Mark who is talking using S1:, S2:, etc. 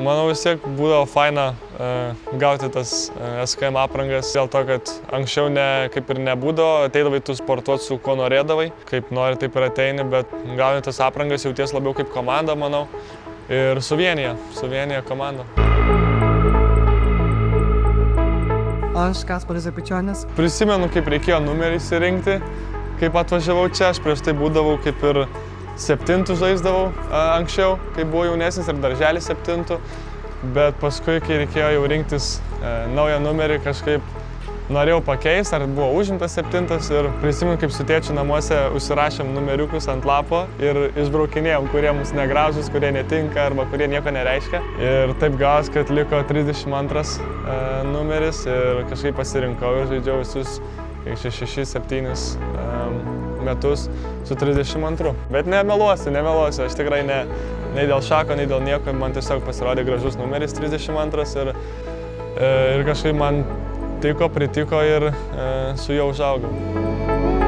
S1: Manau, vis tiek būdavo faina gauti tas SKM aprangas, dėl to, kad anksčiau kaip ir nebūdavo, ateidavai tu sportuoti su kuo norėdavai, kaip nori taip ir ateini, bet gauni tas aprangas jauties labiau kaip komanda, manau, ir suvienija komanda.
S2: Aš Kasparas Zakučionis.
S1: Prisimenu, kaip reikėjo numerį įsirinkti, kaip atvažiavau čia, aš prieš tai būdavau kaip ir 7 žaisdavau anksčiau, kai buvau jaunesnis ir darželį 7, bet paskui, kai reikėjo jau rinktis naują numerį, kažkaip norėjau pakeisti, ar buvo užimtas 7 ir prisimenu, kaip su tėčiu namuose užsirašėm numeriukus ant lapo ir išbraukinėjom, kurie mums negražus, kurie netinka arba kurie nieko nereiškia. Ir taip gavos, kad liko 32 numeris ir kažkaip pasirinkau ir žaidžiau visus 6-7 metus su 32. Bet nemeluosiu, aš tikrai nei dėl šako, nei dėl nieko, man tiesiog pasirodė gražus numeris 32 ir kažkaip man pritiko ir su juo užaugau.